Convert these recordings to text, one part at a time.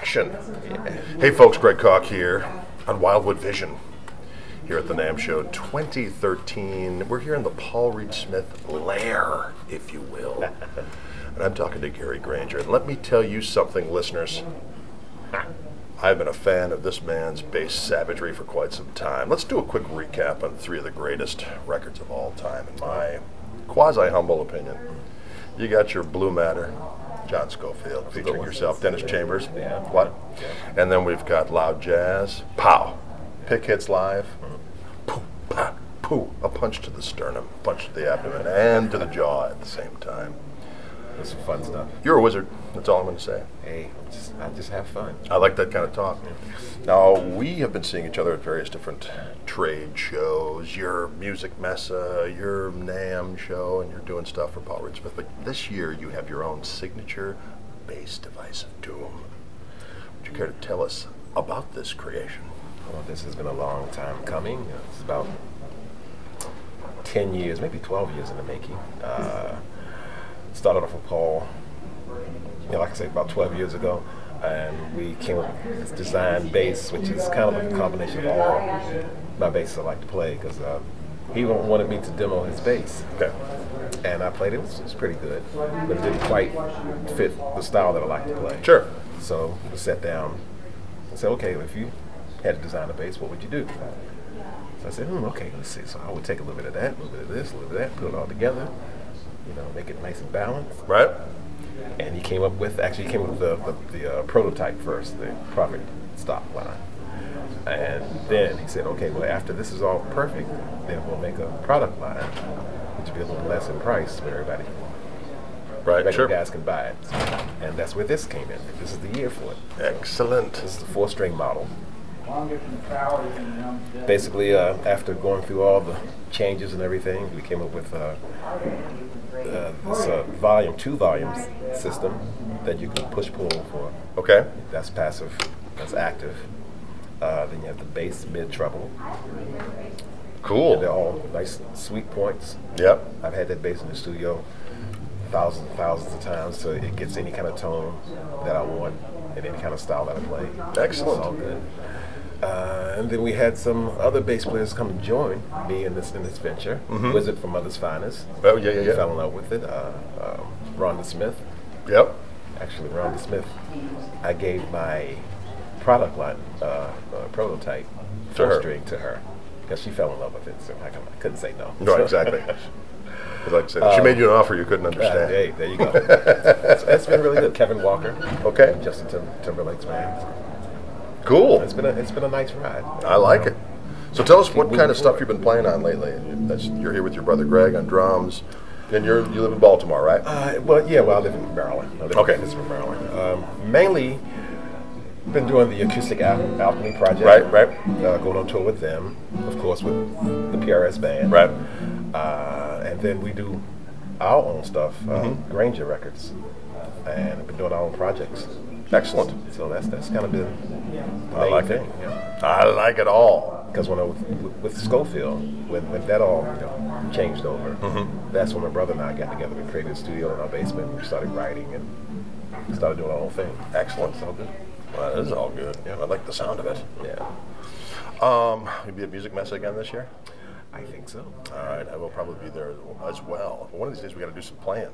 action. Hey folks, Greg Koch here on Wildwood Vision here at the NAMM Show 2013. We're here in the Paul Reed Smith lair, if you will. And I'm talking to Gary Grainger. And let me tell you something, listeners. I've been a fan of this man's bass savagery for quite some time. Let's do a quick recap on three of the greatest records of all time, in my quasi-humble opinion. You got your Blue Matter, John Scofield, featuring yourself, Dennis Chambers. Yeah. What? And then we've got Loud Jazz, pow, pick hits live, poo, pa, poo, a punch to the sternum, punch to the abdomen, and to the jaw at the same time. That's some fun stuff. You're a wizard. That's all I'm going to say. Hey, I just have fun. I like that kind of talk. Now, we have been seeing each other at various different trade shows, your Music Messa, your NAMM Show, and you're doing stuff for Paul Reed Smith. But this year, you have your own signature bass device of doom. Would you care to tell us about this creation? Well, this has been a long time coming. It's about 10 years, maybe 12 years in the making. Started off with Paul, like I said, about 12 years ago, and we came up with this design bass, which is kind of like a combination of all my basses I like to play, because he wanted me to demo his bass. Okay. And I played it. It was pretty good, but it didn't quite fit the style that I like to play. Sure. So we sat down and said, okay, if you had to design a bass, what would you do? So I said, okay, let's see. So I would take a little bit of that, a little bit of this, a little bit of that, put it all together, make it nice and balanced. Right. And he came up with, the prototype first, the profit stock line. And then he said, okay, well, after this is all perfect, then we'll make a product line, which will be a little less in price, but everybody, regular guys can buy it. And that's where this came in. This is the year for it. Excellent. This is the 4-string model. Basically, after going through all the changes and everything, we came up with this two volumes system that you can push-pull for. Okay. That's passive. That's active. Then you have the bass mid-treble. Cool. And they're all nice, sweet points. Yep. I've had that bass in the studio thousands and thousands of times, so it gets any kind of tone that I want and any kind of style that I play. Excellent. It's all good. And then we had some other bass players come and join me in this venture. Mm-hmm. Wizard from Mother's Finest. Oh, yeah. Fell in love with it. Rhonda Smith. Yep. Actually, Rhonda Smith, I gave my product line prototype To her. 4-string to her because she fell in love with it, so I couldn't say no. Right, exactly. Like I said, she made you an offer you couldn't understand. Hey, there you go. It's been really good. Kevin Walker. Okay. Justin Timberlake's man. Cool. It's been a nice ride. I like it. So tell us what kind of stuff you've been playing on lately. You're here with your brother Greg on drums, and you live in Baltimore, right? I live in Maryland. Okay. In Maryland. Mainly been doing the acoustic alchemy project. Right. Going on tour with them, of course, with the PRS band. Right. And then we do our own stuff, Grainger records, and we've been doing our own projects. Excellent. So that's kind of been the I main like thing. it. Yeah. I like it all. Because when I was with Scofield, when that all changed over, that's when my brother and I got together. We created a studio in our basement. We started writing and started doing our own thing. Excellent. It's all good. Well, it is all good. Yeah. I like the sound of it. Yeah. You'll be at Music Messa again this year? I think so. All right. I will probably be there as well. One of these days we got to do some playing.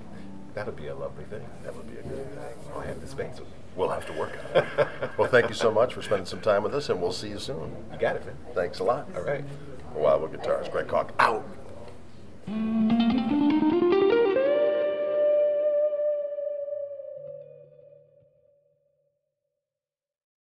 That would be a lovely thing. That would be a good thing. I'll have the space. We'll have to work on it. Well, thank you so much for spending some time with us, and we'll see you soon. You got it, man. Thanks a lot. All right. Wildwood Guitars, Greg Koch, out.